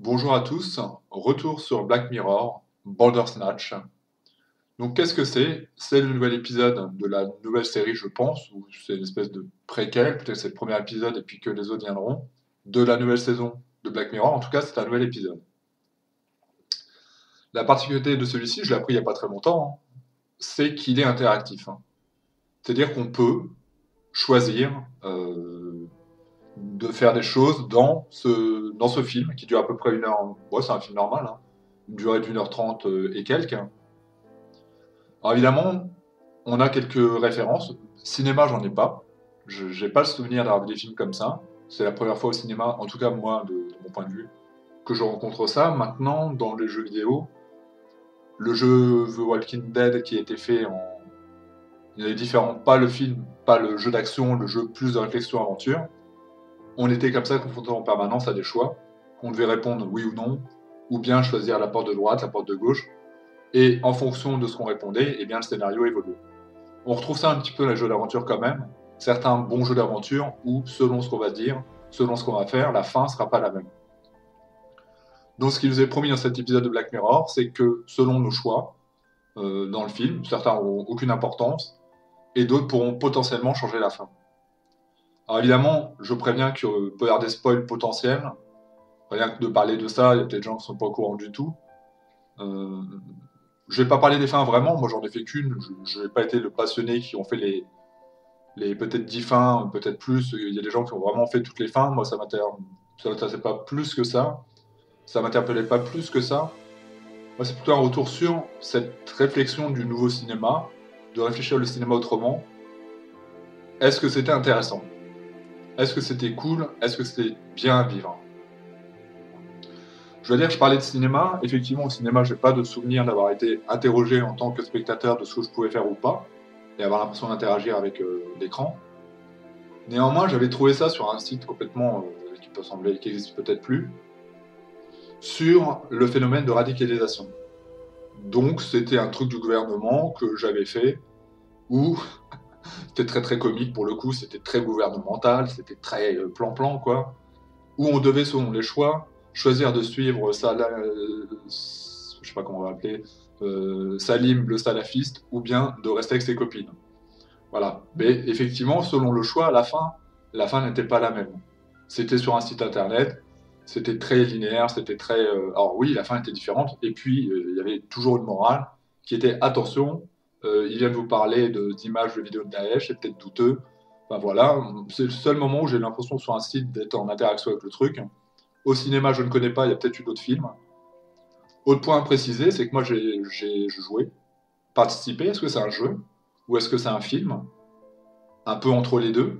Bonjour à tous, retour sur Black Mirror, Bandersnatch. Donc qu'est-ce que c'est? C'est le nouvel épisode de la nouvelle série, je pense, ou c'est une espèce de préquel, peut-être que c'est le premier épisode et puis que les autres viendront, de la nouvelle saison de Black Mirror. En tout cas, c'est un nouvel épisode. La particularité de celui-ci, je l'ai appris il n'y a pas très longtemps, hein, c'est qu'il est interactif, hein. C'est-à-dire qu'on peut choisir de faire des choses dans ce film, qui dure à peu près une heure. Ouais, c'est un film normal, hein, une durée d'une heure trente et quelques. Alors évidemment, on a quelques références. Cinéma, j'en ai pas. Je n'ai pas le souvenir d'avoir vu des films comme ça. C'est la première fois au cinéma, en tout cas moi, de mon point de vue, que je rencontre ça. Maintenant, dans les jeux vidéo, le jeu The Walking Dead qui a été fait en... Il y avait différents, pas le film, pas le jeu d'action, le jeu plus de réflexion-aventure. On était comme ça confronté en permanence à des choix. On devait répondre oui ou non, ou bien choisir la porte de droite, la porte de gauche. Et en fonction de ce qu'on répondait, eh bien, le scénario évoluait. On retrouve ça un petit peu dans les jeux d'aventure quand même. Certains bons jeux d'aventure où, selon ce qu'on va dire, selon ce qu'on va faire, la fin ne sera pas la même. Donc ce qui nous est promis dans cet épisode de Black Mirror, c'est que selon nos choix dans le film, certains n'auront aucune importance et d'autres pourront potentiellement changer la fin. Alors évidemment, je préviens qu'il peut y avoir des spoils potentiels. Rien que de parler de ça, il y a peut-être des gens qui ne sont pas au courant du tout. Euh, je ne vais pas parler des fins vraiment, moi j'en ai fait qu'une. Je n'ai pas été le passionné qui ont fait les peut-être 10 fins, peut-être plus. Il y a des gens qui ont vraiment fait toutes les fins. Moi, ça m'intéressait pas plus que ça. Ça m'interpellait pas plus que ça. Moi, c'est plutôt un retour sur cette réflexion du nouveau cinéma, de réfléchir le cinéma autrement. Est-ce que c'était intéressant? Est-ce que c'était cool? Est-ce que c'était bien à vivre? Je veux dire que je parlais de cinéma. Effectivement, au cinéma, je n'ai pas de souvenir d'avoir été interrogé en tant que spectateur de ce que je pouvais faire ou pas, et avoir l'impression d'interagir avec l'écran. Néanmoins, j'avais trouvé ça sur un site complètement qui peut sembler, qui existe peut-être plus, sur le phénomène de radicalisation. Donc, c'était un truc du gouvernement que j'avais fait, où c'était très très comique pour le coup, c'était très gouvernemental, c'était très plan-plan quoi, où on devait, selon les choix, choisir de suivre je sais pas comment on va appeler, Salim le salafiste, ou bien de rester avec ses copines. Voilà. Mais effectivement, selon le choix, à la fin n'était pas la même. C'était sur un site internet, c'était très linéaire, c'était très. Alors oui, la fin était différente. Et puis, il y avait toujours une morale qui était attention, ils viennent vous parler d'images de vidéos de Daesh, c'est peut-être douteux. Enfin voilà, c'est le seul moment où j'ai l'impression sur un site d'être en interaction avec le truc. Au cinéma, je ne connais pas, il y a peut-être eu d'autres films. Autre point à préciser, c'est que moi j'ai joué, participé. Est-ce que c'est un jeu ou est-ce que c'est un film? Un peu entre les deux.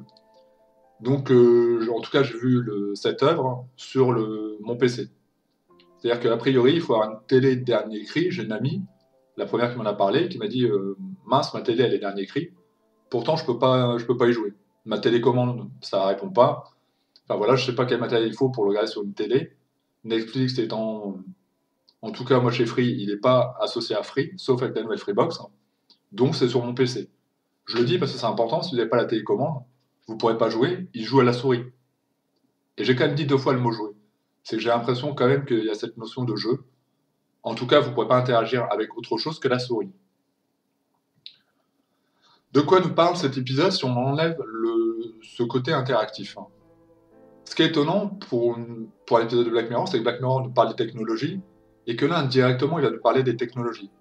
Donc, en tout cas, j'ai vu cette œuvre sur mon PC. C'est-à-dire qu'a priori, il faut avoir une télé dernier cri. J'ai une amie, la première qui m'en a parlé, qui m'a dit mince, ma télé, elle est dernier cri. Pourtant, je peux pas y jouer. Ma télécommande, ça répond pas. Enfin voilà, je sais pas quel matériel il faut pour le regarder sur une télé. Netflix étant, en tout cas, moi chez Free, il n'est pas associé à Free, sauf avec la nouvelle Freebox. Donc, c'est sur mon PC. Je le dis parce que c'est important, si vous n'avez pas la télécommande, vous ne pourrez pas jouer, il joue à la souris. Et j'ai quand même dit deux fois le mot jouer. C'est que j'ai l'impression quand même qu'il y a cette notion de jeu. En tout cas, vous ne pourrez pas interagir avec autre chose que la souris. De quoi nous parle cet épisode si on enlève ce côté interactif? Ce qui est étonnant pour l'épisode de Black Mirror, c'est que Black Mirror nous parle des technologies et que là, indirectement, il va nous parler des technologies.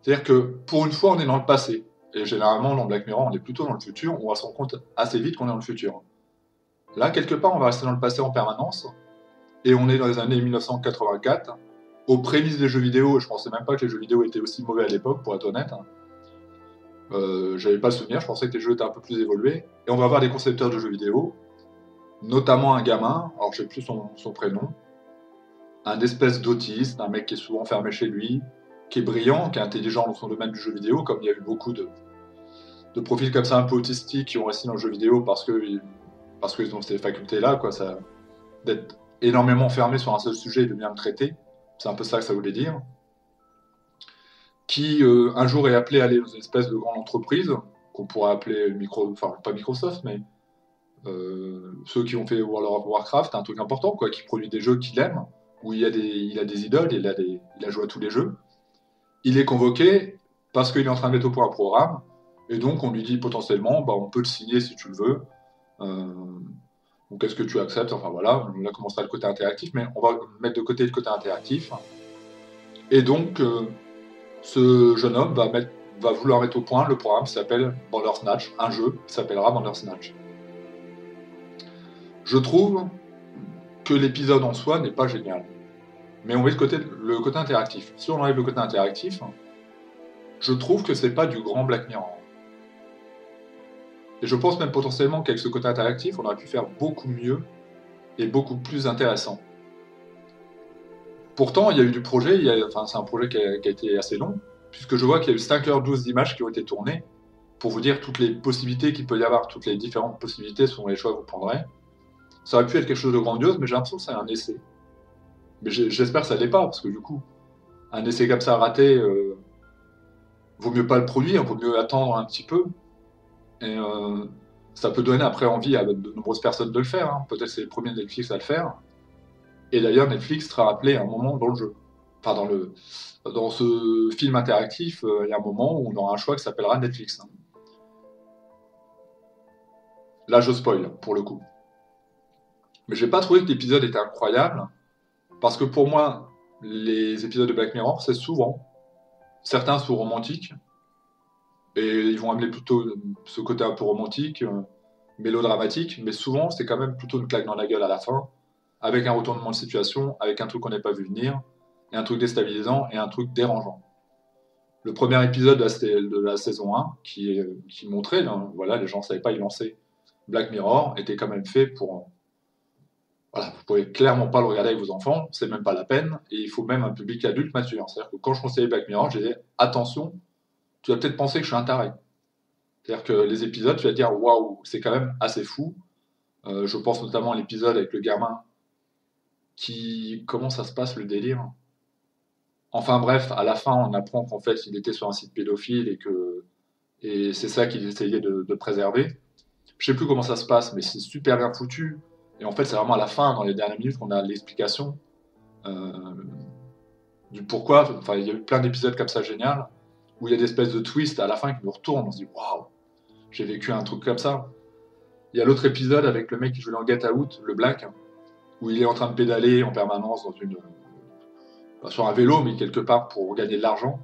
C'est-à-dire que pour une fois, on est dans le passé. Et généralement, dans Black Mirror, on est plutôt dans le futur. On va se rendre compte assez vite qu'on est dans le futur. Là, quelque part, on va rester dans le passé en permanence. Et on est dans les années 1984, aux prémices des jeux vidéo. Je pensais même pas que les jeux vidéo étaient aussi mauvais à l'époque, pour être honnête. J'avais pas le souvenir, je pensais que les jeux étaient un peu plus évolués. Et on va voir des concepteurs de jeux vidéo, notamment un gamin, alors je sais plus son prénom, un espèce d'autiste, un mec qui est souvent fermé chez lui, qui est brillant, qui est intelligent dans son domaine du jeu vidéo, comme il y a eu beaucoup de profils comme ça un peu autistiques qui ont resté dans le jeu vidéo parce qu'ils ont ces facultés-là, quoi, ça, d'être énormément fermé sur un seul sujet et de bien le traiter. C'est un peu ça que ça voulait dire. Qui un jour est appelé à aller dans une espèce de grande entreprise qu'on pourrait appeler enfin pas Microsoft, mais ceux qui ont fait World of Warcraft, un truc important, quoi, qui produit des jeux qu'il aime. où il a des idoles, il a joué à tous les jeux. Il est convoqué parce qu'il est en train de mettre au point un programme, et donc on lui dit potentiellement, bah, on peut le signer si tu le veux. Euh, donc est-ce que tu acceptes? Enfin voilà, là commencera le côté interactif, mais on va mettre de côté le côté interactif. Et donc ce jeune homme va vouloir mettre au point le programme qui s'appelle Bandersnatch, un jeu qui s'appellera Bandersnatch. Je trouve que l'épisode en soi n'est pas génial. Mais on met le côté interactif. Si on enlève le côté interactif, je trouve que c'est pas du grand Black Mirror. Et je pense même potentiellement qu'avec ce côté interactif, on aurait pu faire beaucoup mieux et beaucoup plus intéressant. Pourtant, il y a eu du projet, c'est un projet qui a été assez long, puisque je vois qu'il y a eu 5h12 d'images qui ont été tournées, pour vous dire toutes les possibilités qu'il peut y avoir, toutes les différentes possibilités selon les choix que vous prendrez. Ça aurait pu être quelque chose de grandiose, mais j'ai l'impression que c'est un essai. Mais j'espère que ça l'est pas, parce que du coup, un essai comme ça raté, vaut mieux pas le produire, vaut mieux attendre un petit peu. Et ça peut donner après envie à de nombreuses personnes de le faire. Hein. Peut-être c'est les premiers Netflix à le faire. Et d'ailleurs, Netflix sera rappelé à un moment dans le jeu. Enfin, dans ce film interactif, il y a un moment où on aura un choix qui s'appellera Netflix. Hein. Là, je spoil, pour le coup. Mais j'ai pas trouvé que l'épisode était incroyable, parce que pour moi, les épisodes de Black Mirror, c'est souvent, certains sont romantiques, et ils vont amener plutôt ce côté un peu romantique, mélodramatique, mais souvent, c'est quand même plutôt une claque dans la gueule à la fin, avec un retournement de situation, avec un truc qu'on n'avait pas vu venir, et un truc déstabilisant, et un truc dérangeant. Le premier épisode de la saison 1, qui montrait, voilà, les gens ne savaient pas y lancer, Black Mirror était quand même fait pour... Voilà, vous pouvez clairement pas le regarder avec vos enfants, c'est même pas la peine, et il faut même un public adulte mature. C'est-à-dire que quand je conseillais Black Mirror, je disais attention, tu vas peut-être penser que je suis un taré. C'est-à-dire que les épisodes, tu vas te dire waouh, c'est quand même assez fou. Je pense notamment à l'épisode avec le gamin comment ça se passe le délire? Enfin bref, à la fin, on apprend qu'en fait, il était sur un site pédophile et c'est ça qu'il essayait de préserver. Je sais plus comment ça se passe, mais c'est super bien foutu. Et en fait, c'est vraiment à la fin, dans les dernières minutes, qu'on a l'explication euh, du pourquoi. Enfin, il y a eu plein d'épisodes comme ça génial, où il y a des espèces de twists à la fin qui nous retournent. On se dit waouh, j'ai vécu un truc comme ça. Il y a l'autre épisode avec le mec qui joue dans Get Out, le Black, où il est en train de pédaler en permanence sur un vélo, mais quelque part pour gagner de l'argent.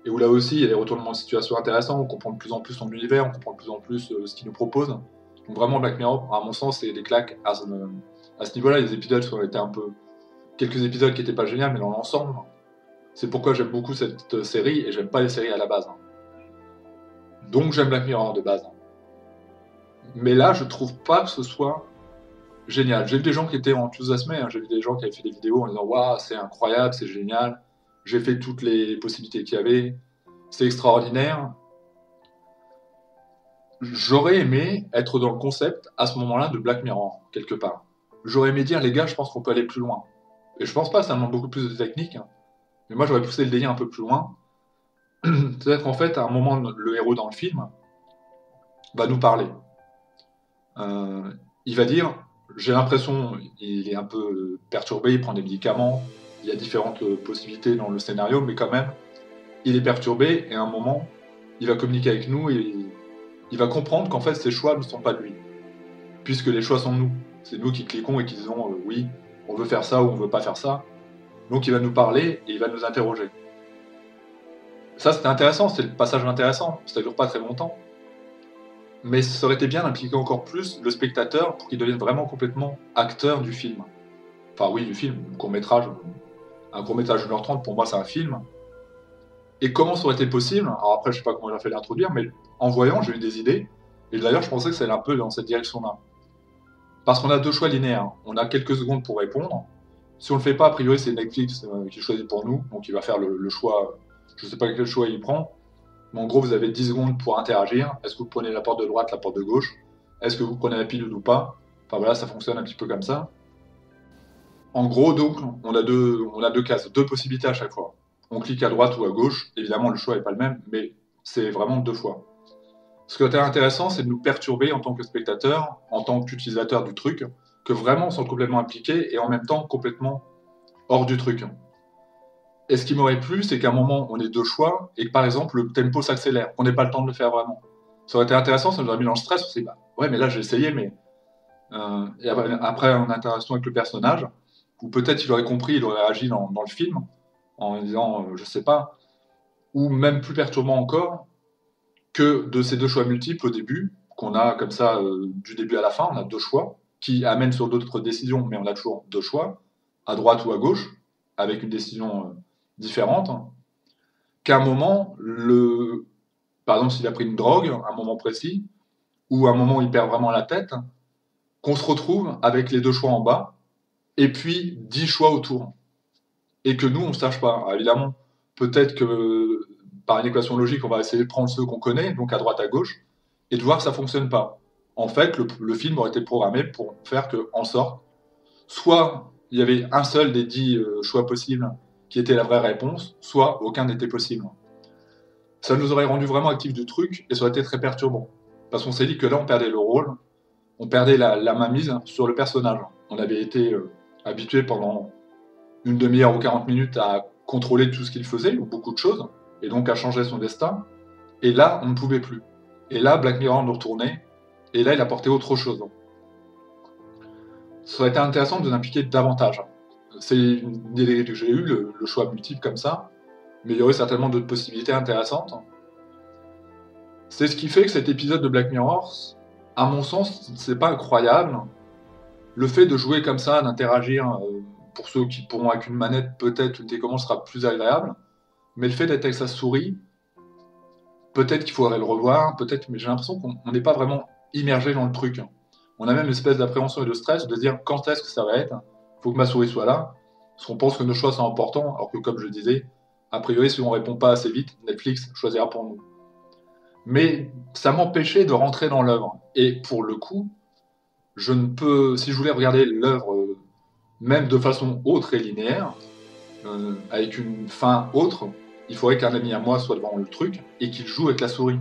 Et où là aussi, il y a des retournements de situation intéressants, on comprend de plus en plus son univers, on comprend de plus en plus ce qu'il nous propose. Donc vraiment, Black Mirror, à mon sens, c'est des claques à ce niveau-là. Les épisodes ont été un peu... Quelques épisodes qui n'étaient pas géniaux, mais dans l'ensemble, c'est pourquoi j'aime beaucoup cette série, et j'aime pas les séries à la base. Hein. Donc j'aime Black Mirror de base. Mais là, je trouve pas que ce soit génial. J'ai vu des gens qui étaient enthousiasmés, hein. J'ai vu des gens qui avaient fait des vidéos en disant waouh, c'est incroyable, c'est génial, j'ai fait toutes les possibilités qu'il y avait, c'est extraordinaire. J'aurais aimé être dans le concept à ce moment-là de Black Mirror, quelque part. J'aurais aimé dire les gars, je pense qu'on peut aller plus loin. Et je pense pas, ça demande beaucoup plus de technique, hein. Mais moi j'aurais poussé le délire un peu plus loin. C'est-à-dire qu'en fait, à un moment, le héros dans le film va nous parler. Il va dire, j'ai l'impression, il est un peu perturbé, il prend des médicaments, il y a différentes possibilités dans le scénario, mais quand même, il est perturbé et à un moment, il va communiquer avec nous et il va comprendre qu'en fait, ses choix ne sont pas de lui, puisque les choix sont de nous. C'est nous qui cliquons et qui disons oui, on veut faire ça ou on veut pas faire ça. Donc il va nous parler et il va nous interroger. Ça, c'était intéressant, c'était le passage intéressant, ça dure pas très longtemps. Mais ça aurait été bien d'impliquer encore plus le spectateur pour qu'il devienne vraiment complètement acteur du film. Enfin oui, du film, un court-métrage de 1h30, pour moi c'est un film. Et comment ça aurait été possible? Alors après, je sais pas comment il a fait l'introduire, mais en voyant, j'ai eu des idées. Et d'ailleurs, je pensais que ça allait un peu dans cette direction-là. Parce qu'on a deux choix linéaires. On a quelques secondes pour répondre. Si on le fait pas, a priori, c'est Netflix qui choisit pour nous. Donc il va faire le choix. Je sais pas quel choix il prend. Mais en gros, vous avez 10 secondes pour interagir. Est-ce que vous prenez la porte de droite, la porte de gauche? Est-ce que vous prenez la pilule ou pas? Enfin voilà, ça fonctionne un petit peu comme ça. En gros, donc, on a deux cases, deux possibilités à chaque fois. On clique à droite ou à gauche. Évidemment, le choix n'est pas le même, mais c'est vraiment deux fois. Ce qui est intéressant, c'est de nous perturber en tant que spectateur, en tant qu'utilisateur du truc, que vraiment sans complètement impliqué et en même temps complètement hors du truc. Et ce qui m'aurait plu, c'est qu'à un moment, on ait deux choix et que par exemple, le tempo s'accélère, qu'on n'ait pas le temps de le faire vraiment. Ça aurait été intéressant, ça nous aurait mis dans le stress. On s'est dit, bah, ouais, mais là, j'ai essayé, mais. Et après, en interaction avec le personnage, ou peut-être il aurait compris, il aurait agi dans le film, en disant, je sais pas, ou même plus perturbant encore, que de ces deux choix multiples au début, qu'on a comme ça du début à la fin, on a deux choix, qui amènent sur d'autres décisions, mais on a toujours deux choix, à droite ou à gauche, avec une décision différente, qu'à un moment, par exemple s'il a pris une drogue, à un moment précis, ou à un moment où il perd vraiment la tête, qu'on se retrouve avec les deux choix en bas, et puis 10 choix autour. Et que nous, on ne sache pas. Alors, évidemment, peut-être que par une équation logique, on va essayer de prendre ceux qu'on connaît, donc à droite, à gauche, et de voir que ça ne fonctionne pas. En fait, le film aurait été programmé pour faire en sorte, soit il y avait un seul des 10 choix possibles qui était la vraie réponse, soit aucun n'était possible. Ça nous aurait rendu vraiment actifs du truc, et ça aurait été très perturbant. Parce qu'on s'est dit que là, on perdait le rôle, on perdait la mainmise sur le personnage. On avait été habitué pendant une demi-heure ou 40 minutes à contrôler tout ce qu'il faisait, ou beaucoup de choses, et donc à changer son destin. Et là, on ne pouvait plus. Et là, Black Mirror nous retournait, et là, il apportait autre chose. Ça aurait été intéressant de nous impliquer davantage. C'est une idée que j'ai eue, le choix multiple comme ça, mais il y aurait certainement d'autres possibilités intéressantes. C'est ce qui fait que cet épisode de Black Mirror, à mon sens, c'est pas incroyable. Le fait de jouer comme ça, d'interagir, pour ceux qui pourront avec une manette, peut-être une télécommande sera plus agréable, mais le fait d'être avec sa souris, peut-être qu'il faudrait le revoir, peut-être, mais j'ai l'impression qu'on n'est pas vraiment immergé dans le truc. On a même une espèce d'appréhension et de stress de dire quand est-ce que ça va être, il faut que ma souris soit là, parce qu'on pense que nos choix sont importants, alors que comme je le disais, a priori si on ne répond pas assez vite, Netflix choisira pour nous. Mais ça m'empêchait de rentrer dans l'œuvre. Et pour le coup, je ne peux, si je voulais regarder l'œuvre même de façon autre et linéaire, avec une fin autre, il faudrait qu'un ami à moi soit devant le truc et qu'il joue avec la souris.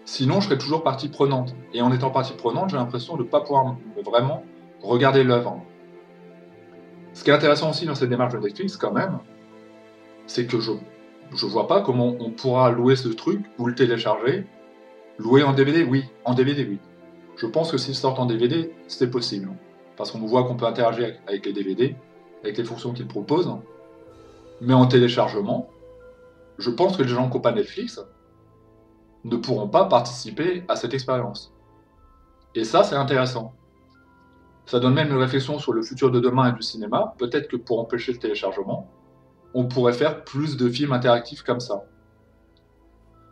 Sinon, je serais toujours partie prenante. Et en étant partie prenante, j'ai l'impression de ne pas pouvoir vraiment regarder l'œuvre. Ce qui est intéressant aussi dans cette démarche de Netflix, quand même, c'est que je vois pas comment on pourra louer ce truc ou le télécharger. Louer en DVD, oui. En DVD, oui. Je pense que s'ils sortent en DVD, c'est possible. Parce qu'on voit qu'on peut interagir avec les DVD, avec les fonctions qu'ils proposent. Mais en téléchargement, je pense que les gens qui n'ont pas Netflix ne pourront pas participer à cette expérience. Et ça, c'est intéressant. Ça donne même une réflexion sur le futur de demain et du cinéma. Peut-être que pour empêcher le téléchargement, on pourrait faire plus de films interactifs comme ça.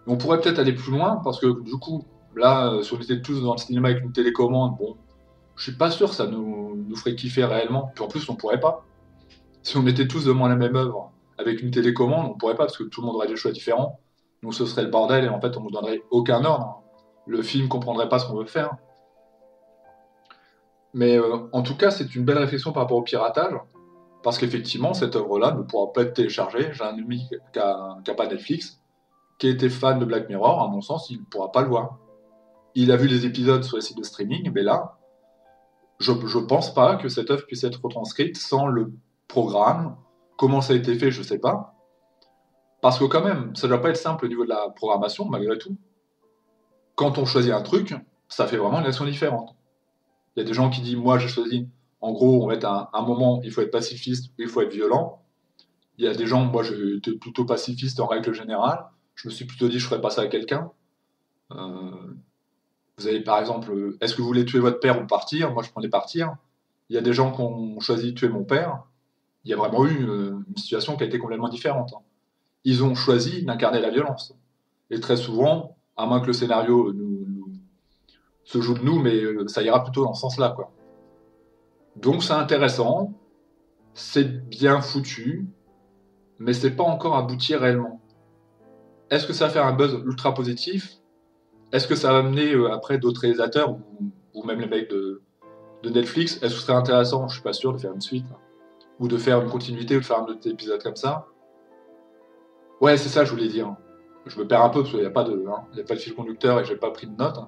Et on pourrait peut-être aller plus loin, parce que du coup, là, si on était tous dans le cinéma avec une télécommande, bon, je suis pas sûr que ça nous ferait kiffer réellement. Puis en plus, on pourrait pas. Si on était tous devant la même œuvre avec une télécommande, on pourrait pas, parce que tout le monde aurait des choix différents. Donc ce serait le bordel, et en fait, on nous donnerait aucun ordre. Le film comprendrait pas ce qu'on veut faire. Mais en tout cas, c'est une belle réflexion par rapport au piratage, parce qu'effectivement, cette œuvre-là ne pourra pas être téléchargée. J'ai un ami qui a pas Netflix, qui était fan de Black Mirror, à mon sens, il ne pourra pas le voir. Il a vu les épisodes sur les sites de streaming, mais là, je ne pense pas que cette œuvre puisse être retranscrite sans le programme. Comment ça a été fait, je ne sais pas. Parce que quand même, ça ne doit pas être simple au niveau de la programmation, malgré tout. Quand on choisit un truc, ça fait vraiment une action différente. Il y a des gens qui disent, moi j'ai choisi, en gros, on va être à un moment, il faut être pacifiste, il faut être violent. Il y a des gens, moi j'étais plutôt pacifiste en règle générale. Je me suis plutôt dit, je ferais pas ça à quelqu'un. Vous avez par exemple, est-ce que vous voulez tuer votre père ou partir? Moi je prenais partir. Il y a des gens qui ont choisi de tuer mon père. Il y a vraiment eu une situation qui a été complètement différente. Ils ont choisi d'incarner la violence. Et très souvent, à moins que le scénario se joue de nous, mais ça ira plutôt dans ce sens-là, quoi. Donc c'est intéressant, c'est bien foutu, mais c'est pas encore abouti réellement. Est-ce que ça va faire un buzz ultra positif? Est-ce que ça va amener après d'autres réalisateurs ou même les mecs de Netflix? Est-ce que ce serait intéressant? Je suis pas sûr de faire une suite ou de faire une continuité ou de faire un autre épisode comme ça. Ouais, c'est ça, je voulais dire. Je me perds un peu parce qu'il n'y a pas de fil conducteur et j'ai pas pris de notes.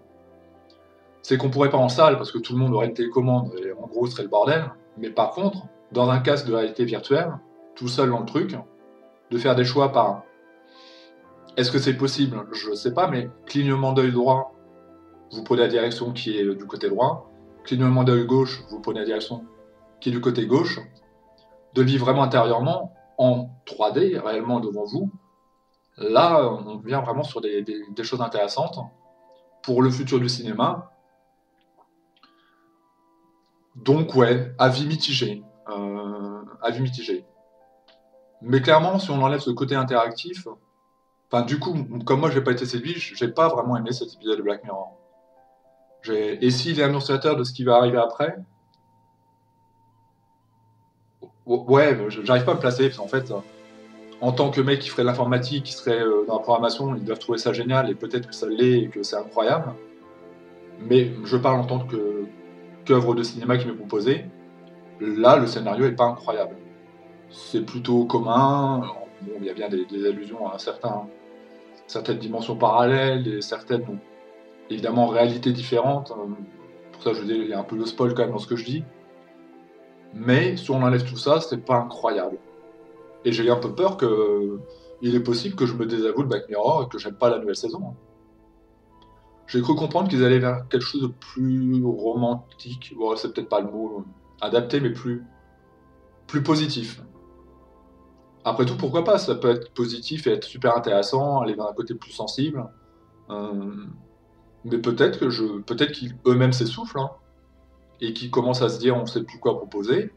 c'est qu'on pourrait pas en salle parce que tout le monde aurait une télécommande et en gros ce serait le bordel. Mais par contre, dans un casque de réalité virtuelle, tout seul dans le truc, de faire des choix par est-ce que c'est possible? Je sais pas, mais clignement d'œil droit, vous prenez la direction qui est du côté droit. Clignement d'œil gauche, vous prenez la direction qui est du côté gauche. De le vivre vraiment intérieurement, en 3D, réellement devant vous. Là, on vient vraiment sur des choses intéressantes. Pour le futur du cinéma, donc ouais, avis mitigé. Avis mitigé. Mais clairement, si on enlève ce côté interactif, enfin du coup, comme moi j'ai pas été séduit, j'ai pas vraiment aimé cet épisode de Black Mirror. Et s'il est annonciateur de ce qui va arriver après, ouais, j'arrive pas à me placer, parce qu'en fait, en tant que mec qui ferait de l'informatique, qui serait dans la programmation, ils doivent trouver ça génial, et peut-être que ça l'est, et que c'est incroyable. Mais je parle en tant qu'œuvre de cinéma qui m'est proposée. Là, le scénario est pas incroyable. C'est plutôt commun. Bon, il y a bien des allusions à certaines dimensions parallèles, et certaines, évidemment, réalités différentes. Pour ça, je dis, il y a un peu de spoil quand même dans ce que je dis. Mais si on enlève tout ça, c'est pas incroyable. Et j'ai eu un peu peur il est possible que je me désavoue de Black Mirror et que j'aime pas la nouvelle saison. J'ai cru comprendre qu'ils allaient vers quelque chose de plus romantique. Bon, c'est peut-être pas le mot adapté, mais plus positif. Après tout, pourquoi pas? Ça peut être positif et être super intéressant, aller vers un côté plus sensible. Euh, mais peut-être qu'ils eux-mêmes s'essoufflent, hein, et qu'ils commencent à se dire on sait plus quoi proposer.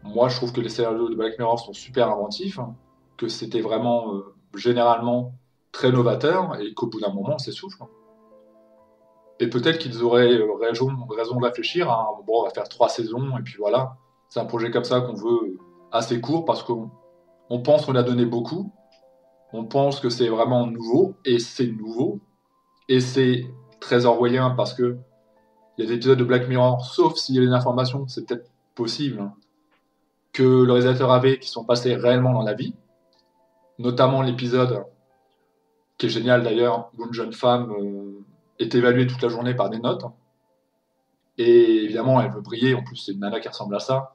Moi, je trouve que les scénarios de Black Mirror sont super inventifs, hein, que c'était vraiment généralement très novateur et qu'au bout d'un moment, on s'essouffle. Et peut-être qu'ils auraient raison de réfléchir à bon, on va faire 3 saisons et puis voilà. C'est un projet comme ça qu'on veut assez court parce qu'on pense qu'on a donné beaucoup, on pense que c'est vraiment nouveau et c'est nouveau et c'est très orwellien parce que il y a des épisodes de Black Mirror, sauf s'il y a des informations, c'est peut-être possible, hein, que le réalisateur avait qui sont passés réellement dans la vie, notamment l'épisode qui est génial d'ailleurs où une jeune femme est évaluée toute la journée par des notes. Et évidemment, elle veut briller. En plus, c'est une nana qui ressemble à ça,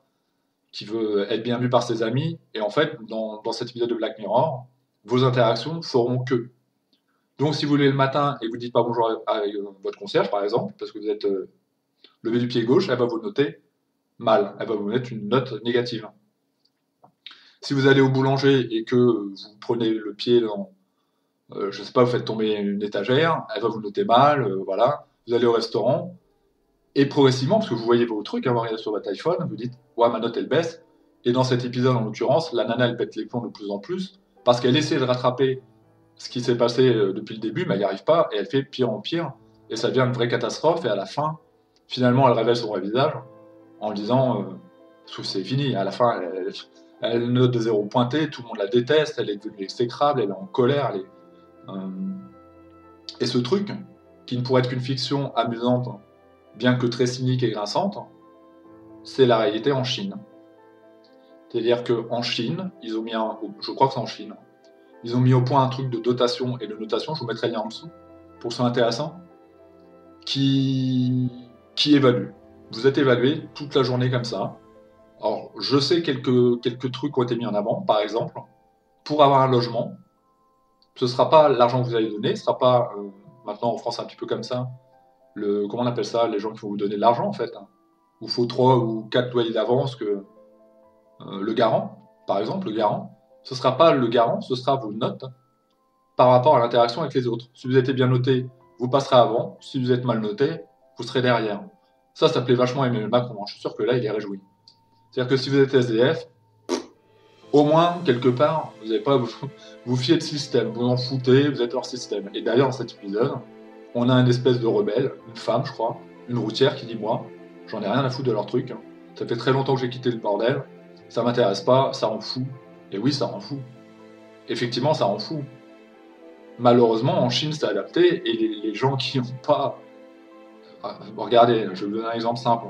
qui veut être bien vue par ses amis. Et en fait, dans cet épisode de Black Mirror, vos interactions feront que. Donc, si vous voulez le matin et vous dites pas bonjour à votre concierge, par exemple, parce que vous êtes levé du pied gauche, elle va vous noter mal. Elle va vous mettre une note négative. Si vous allez au boulanger et que vous prenez le pied dans, je sais pas, vous faites tomber une étagère, elle va vous noter mal, voilà. Vous allez au restaurant, et progressivement, parce que vous voyez vos trucs, vous regardez sur votre iPhone, vous dites, ouais, ma note elle baisse. Et dans cet épisode, en l'occurrence, la nana elle pète les plombs de plus en plus, parce qu'elle essaie de rattraper ce qui s'est passé depuis le début, mais elle n'y arrive pas, et elle fait pire en pire, et ça devient une vraie catastrophe, et à la fin, finalement, elle révèle son vrai visage, en disant, c'est fini, à la fin, elle note de 0 pointé, tout le monde la déteste, elle est devenue exécrable, elle est en colère, euh, et ce truc, qui ne pourrait être qu'une fiction amusante, bien que très cynique et grinçante, c'est la réalité en Chine. C'est-à-dire qu'en Chine, ils ont mis je crois que c'est en Chine, ils ont mis au point un truc de dotation et de notation, je vous mettrai le lien en dessous, pour que ce soit intéressant, qui évalue. Vous êtes évalué toute la journée comme ça. Alors, je sais quelques trucs ont été mis en avant, par exemple, pour avoir un logement, ce ne sera pas l'argent que vous allez donner, ce ne sera pas, maintenant en France c'est un petit peu comme ça, comment on appelle ça, les gens qui vont vous donner de l'argent en fait, hein. Il faut 3 ou 4 loyers d'avance que le garant, par exemple, le garant, ce ne sera pas le garant, ce sera vos notes par rapport à l'interaction avec les autres. Si vous êtes bien noté, vous passerez avant. Si vous êtes mal noté, vous serez derrière. Ça plaît vachement à Emmanuel Macron. Je suis sûr que là, il est réjoui. C'est-à-dire que si vous êtes SDF, au moins, quelque part, vous n'avez pas à vous fier de système. Vous en foutez, vous êtes hors système. Et d'ailleurs, dans cet épisode, on a une espèce de rebelle, une femme, je crois, une routière qui dit, moi, j'en ai rien à foutre de leur truc. Ça fait très longtemps que j'ai quitté le bordel. Ça m'intéresse pas, ça rend fou. Et oui, ça rend fou. Effectivement, ça rend fou. Malheureusement, en Chine, c'est adapté, et les gens qui n'ont pas... Regardez, je vais vous donner un exemple simple.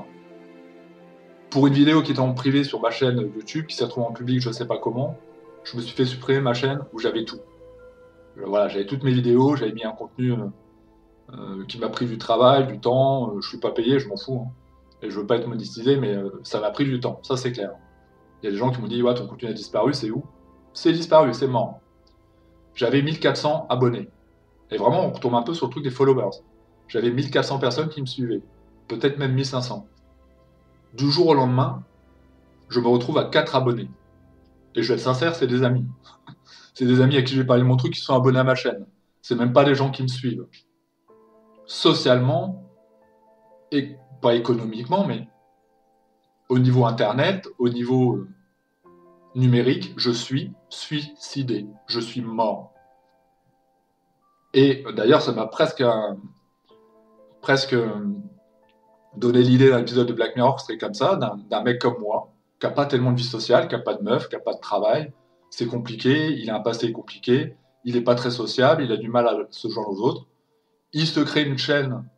Pour une vidéo qui était en privé sur ma chaîne YouTube, qui s'est retrouvée en public, je ne sais pas comment, je me suis fait supprimer ma chaîne où j'avais tout. Voilà, j'avais toutes mes vidéos, j'avais mis un contenu qui m'a pris du travail, du temps, je suis pas payé, je m'en fous, hein. Et je veux pas être monétisé, mais ça m'a pris du temps, ça c'est clair. Il y a des gens qui m'ont dit, ouais, ton contenu a disparu, c'est où? C'est disparu, c'est mort. J'avais 1400 abonnés. Et vraiment, on retombe un peu sur le truc des followers. J'avais 1400 personnes qui me suivaient, peut-être même 1500. Du jour au lendemain, je me retrouve à 4 abonnés. Et je vais être sincère, c'est des amis. C'est des amis à qui je vais parler de mon truc qui sont abonnés à ma chaîne. C'est même pas des gens qui me suivent. Socialement, et pas économiquement, mais au niveau internet, au niveau numérique, je suis suicidé. Je suis mort. Et d'ailleurs, ça m'a presque donné l'idée d'un épisode de Black Mirror qui serait comme ça, d'un mec comme moi, qui n'a pas tellement de vie sociale, qui n'a pas de meuf, qui n'a pas de travail. C'est compliqué, il a un passé compliqué, il n'est pas très sociable, il a du mal à se joindre aux autres. Il se crée une chaîne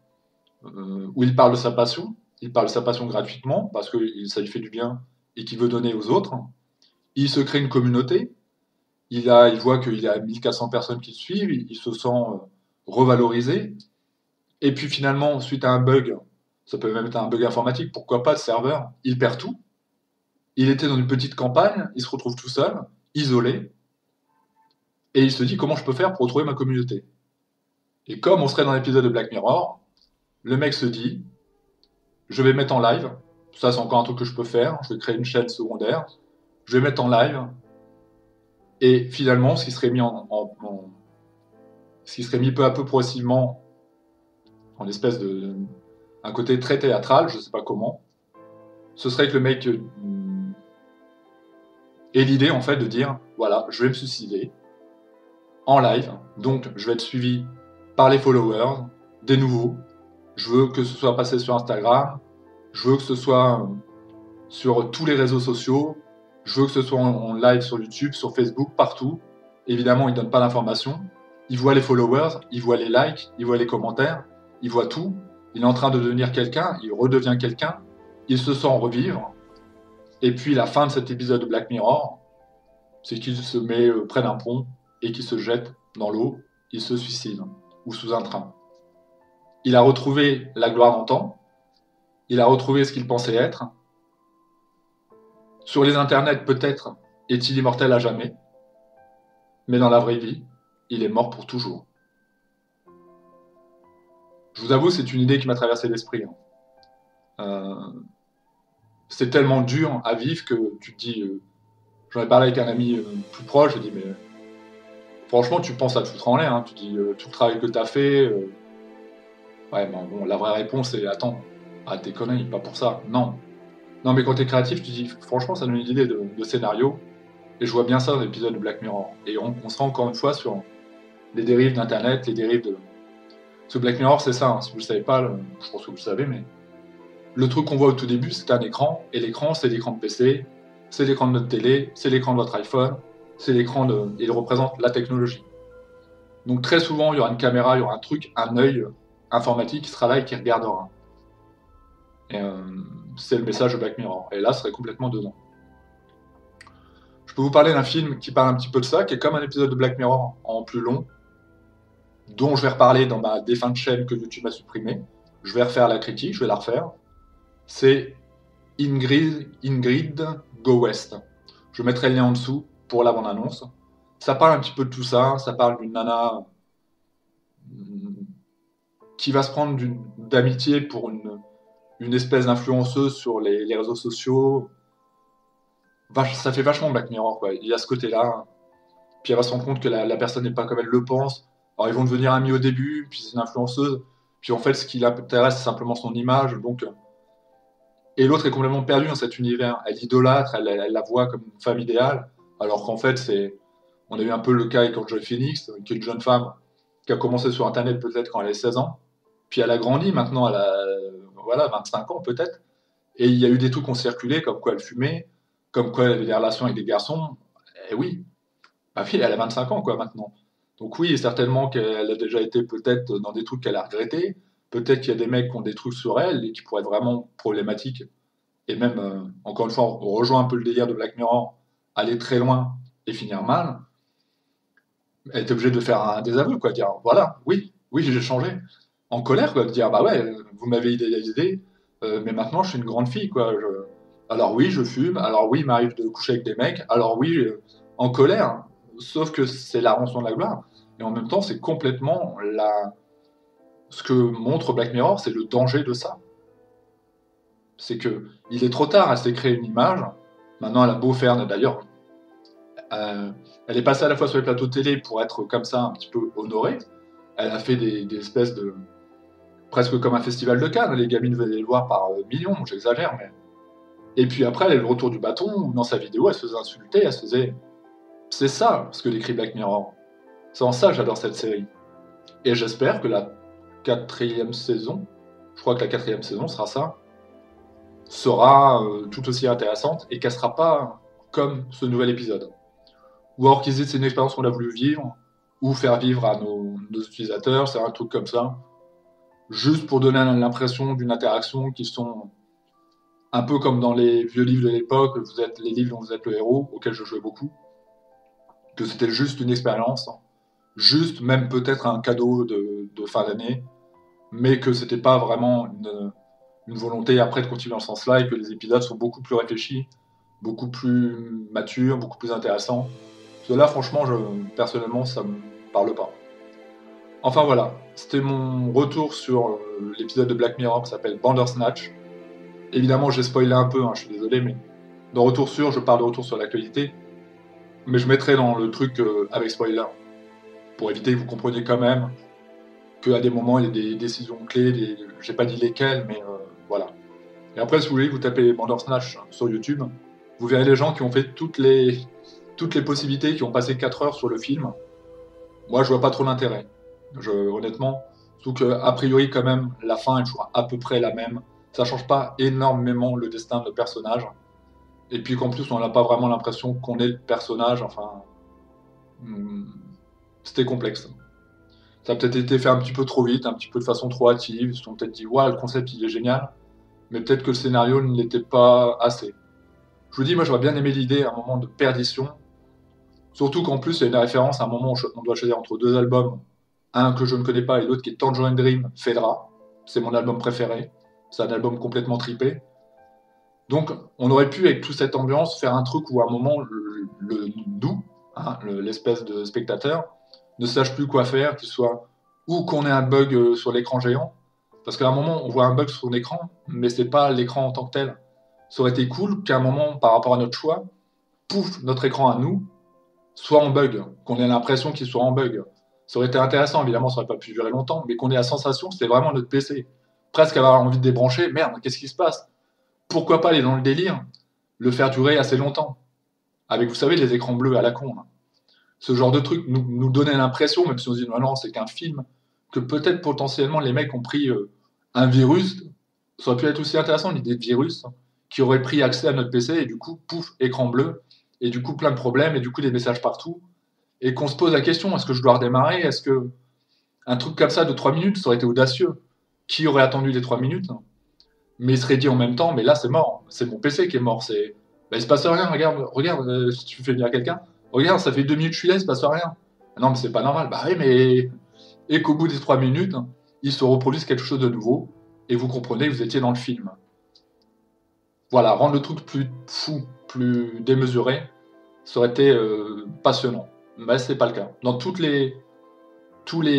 où il parle de sa passion. Il parle de sa passion gratuitement parce que ça lui fait du bien et qu'il veut donner aux autres. Il se crée une communauté. Il voit qu'il y a 1400 personnes qui le suivent. Il se sent revalorisé. Et puis finalement, suite à un bug, ça peut même être un bug informatique, pourquoi pas, de serveur, il perd tout. Il était dans une petite campagne, il se retrouve tout seul, isolé, et il se dit comment je peux faire pour retrouver ma communauté. Et comme on serait dans l'épisode de Black Mirror, le mec se dit, je vais mettre en live, ça c'est encore un truc que je peux faire, je vais créer une chaîne secondaire, je vais mettre en live, et finalement, ce qui serait mis ce qui serait mis peu à peu progressivement en espèce de un côté très théâtral, je sais pas comment, ce serait que le mec ait l'idée en fait de dire voilà, je vais me suicider en live, donc je vais être suivi par les followers, des nouveaux, je veux que ce soit passé sur Instagram, je veux que ce soit sur tous les réseaux sociaux, je veux que ce soit en live sur YouTube, sur Facebook, partout. Évidemment, il ne donne pas d'informations. Il voit les followers, il voit les likes, il voit les commentaires, il voit tout. Il est en train de devenir quelqu'un, il redevient quelqu'un, il se sent revivre. Et puis la fin de cet épisode de Black Mirror, c'est qu'il se met près d'un pont et qu'il se jette dans l'eau, il se suicide, ou sous un train. Il a retrouvé la gloire d'antan, il a retrouvé ce qu'il pensait être. Sur les internets, peut-être est-il immortel à jamais, mais dans la vraie vie, il est mort pour toujours. Je vous avoue, c'est une idée qui m'a traversé l'esprit. C'est tellement dur à vivre que tu te dis... j'en ai parlé avec un ami plus proche, j'ai dit, mais franchement, tu penses à te foutre en l'air, hein. Tu dis, tout le travail que tu as fait... ouais, bon, la vraie réponse est, attends, arrête tes conneries, pas pour ça. Non. Non, mais quand tu es créatif, tu dis, franchement, ça donne une idée de scénario. Et je vois bien ça dans l'épisode de Black Mirror. Et on sera encore une fois sur les dérives d'Internet, les dérives de... Ce Black Mirror, c'est ça, hein. Si vous ne le savez pas, je pense que vous le savez, mais le truc qu'on voit au tout début, c'est un écran, et l'écran, c'est l'écran de PC, c'est l'écran de notre télé, c'est l'écran de votre iPhone, c'est l'écran de... Il représente la technologie. Donc très souvent, il y aura une caméra, il y aura un truc, un œil informatique qui sera là et qui regardera. Et c'est le message de Black Mirror. Et là, ce serait complètement dedans. Je peux vous parler d'un film qui parle un petit peu de ça, qui est comme un épisode de Black Mirror en plus long, dont je vais reparler dans ma défunte chaîne que YouTube a supprimée. Je vais refaire la critique, je vais la refaire. C'est Ingrid Go West. Je mettrai le lien en dessous pour la bande-annonce. Ça parle un petit peu de tout ça, ça parle d'une nana qui va se prendre d'amitié pour une espèce d'influenceuse sur les réseaux sociaux. Ça fait vachement Black Mirror, quoi. Il y a ce côté-là. Puis elle va se rendre compte que la personne n'est pas comme elle le pense. Alors ils vont devenir amis au début, puis c'est une influenceuse. Puis en fait, ce qui l'intéresse, c'est simplement son image. Donc... Et l'autre est complètement perdue dans cet univers. Elle idolâtre, elle la voit comme une femme idéale, alors qu'en fait, on a eu un peu le cas avec Joy Phoenix, qui est une jeune femme qui a commencé sur Internet peut-être quand elle avait 16 ans, puis elle a grandi, maintenant elle a voilà, 25 ans peut-être, et il y a eu des trucs qui ont circulé, comme quoi elle fumait, comme quoi elle avait des relations avec des garçons, et oui, ma fille elle a 25 ans quoi maintenant. Donc oui, certainement qu'elle a déjà été peut-être dans des trucs qu'elle a regrettés, peut-être qu'il y a des mecs qui ont des trucs sur elle et qui pourraient être vraiment problématiques. Et même, encore une fois, on rejoint un peu le délire de Black Mirror, aller très loin et finir mal. Elle est obligée de faire un désaveu, quoi, dire voilà, oui, j'ai changé. en colère, quoi, de dire bah ouais, vous m'avez idéalisé, mais maintenant je suis une grande fille, quoi. Alors oui, je fume, alors oui, il m'arrive de coucher avec des mecs, alors oui, en colère, sauf que c'est la rançon de la gloire, et en même temps, c'est complètement ce que montre Black Mirror, c'est le danger de ça. C'est que il est trop tard, elle s'est créée une image, maintenant elle a beau faire, d'ailleurs, euh, elle est passée à la fois sur les plateaux télé pour être comme ça un petit peu honorée, elle a fait des espèces de presque comme un festival de Cannes. Les gamines venaient les voir par millions, j'exagère, mais. Et puis après, elle a eu le retour du bâton, où dans sa vidéo, elle se faisait insulter, elle se faisait. C'est ça ce que décrit Black Mirror. C'est en ça que j'adore cette série. Et j'espère que la quatrième saison, je crois que la quatrième saison sera ça, sera tout aussi intéressante et qu'elle sera pas comme ce nouvel épisode. Ou alors qu'ils disent c'est une expérience qu'on a voulu vivre, ou faire vivre à nos utilisateurs, c'est un truc comme ça, juste pour donner l'impression d'une interaction qui sont un peu comme dans les vieux livres de l'époque, vous êtes les livres dont vous êtes le héros, auxquels je jouais beaucoup, que c'était juste une expérience, juste même peut-être un cadeau de fin d'année, mais que c'était pas vraiment une volonté après de continuer dans ce sens-là et que les épisodes sont beaucoup plus réfléchis, beaucoup plus matures, beaucoup plus intéressants. Cela, franchement, personnellement, ça me parle pas. Enfin voilà, c'était mon retour sur l'épisode de Black Mirror qui s'appelle Bandersnatch. Évidemment, j'ai spoilé un peu, hein, je suis désolé, mais dans Retour sur, je parle de retour sur l'actualité, mais je mettrai dans le truc avec spoiler, pour éviter que vous compreniez quand même qu'à des moments, il y a des décisions clés, j'ai pas dit lesquelles, mais voilà. Et après, si vous voulez, vous tapez Bandersnatch sur YouTube, vous verrez les gens qui ont fait toutes les possibilités, qui ont passé 4 heures sur le film. Moi, je vois pas trop l'intérêt. Honnêtement, surtout qu'a priori, quand même, la fin est toujours à peu près la même. Ça change pas énormément le destin de notre personnage. Et puis qu'en plus, on n'a pas vraiment l'impression qu'on est le personnage. Enfin, c'était complexe. Ça a peut-être été fait un petit peu trop vite, un petit peu de façon trop hâtive. Ils se sont peut-être dit, ouais, le concept il est génial, mais peut-être que le scénario ne l'était pas assez. Je vous dis, moi j'aurais bien aimé l'idée à un moment de perdition. Surtout qu'en plus, il y a une référence à un moment où on doit choisir entre deux albums. Un que je ne connais pas et l'autre qui est Tangerine Dream, Fedra. C'est mon album préféré. C'est un album complètement tripé. Donc, on aurait pu, avec toute cette ambiance, faire un truc où à un moment, nous, hein, l'espèce de spectateur, ne sache plus quoi faire, qu'il soit ou qu'on ait un bug sur l'écran géant, parce qu'à un moment, on voit un bug sur son écran, mais c'est pas l'écran en tant que tel. Ça aurait été cool qu'à un moment, par rapport à notre choix, pouf, notre écran à nous soit en bug, qu'on ait l'impression qu'il soit en bug. Ça aurait été intéressant, évidemment, ça aurait pas pu durer longtemps, mais qu'on ait la sensation que c'était vraiment notre PC. Presque avoir envie de débrancher, merde, qu'est-ce qui se passe? Pourquoi pas aller dans le délire, le faire durer assez longtemps, avec, vous savez, les écrans bleus à la con. Là. Ce genre de truc nous donnait l'impression, même si on se dit non, non, c'est qu'un film, que peut-être potentiellement les mecs ont pris un virus, ça aurait pu être aussi intéressant l'idée de virus, qui aurait pris accès à notre PC et du coup, pouf, écran bleu, et du coup plein de problèmes, et du coup des messages partout, et qu'on se pose la question, est-ce que je dois redémarrer? Est-ce que un truc comme ça de 3 minutes, ça aurait été audacieux? Qui aurait attendu les 3 minutes? Mais il serait dit en même temps, mais là c'est mort, c'est mon PC qui est mort, bah, il se passe rien, regarde, si tu fais venir quelqu'un, regarde, ça fait 2 minutes que je suis là, il se passe rien. Ah non, mais c'est pas normal, bah oui, mais. Et qu'au bout des 3 minutes, il se reproduise quelque chose de nouveau, et vous comprenez que vous étiez dans le film. Voilà, rendre le truc plus fou, plus démesuré, ça aurait été passionnant. Mais c'est pas le cas. Dans toutes les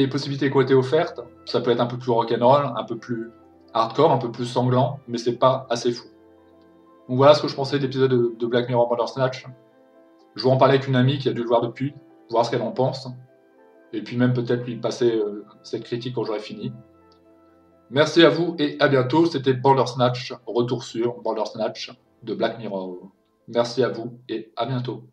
possibilités qui ont été offertes, ça peut être un peu plus rock'n'roll, un peu plus hardcore, un peu plus sanglant, mais c'est pas assez fou. Donc voilà ce que je pensais de l'épisode de Black Mirror Bandersnatch. Je vais en parler avec une amie qui a dû le voir depuis, voir ce qu'elle en pense, et puis même peut-être lui passer cette critique quand j'aurai fini. Merci à vous et à bientôt. C'était Bandersnatch, retour sur Bandersnatch de Black Mirror. Merci à vous et à bientôt.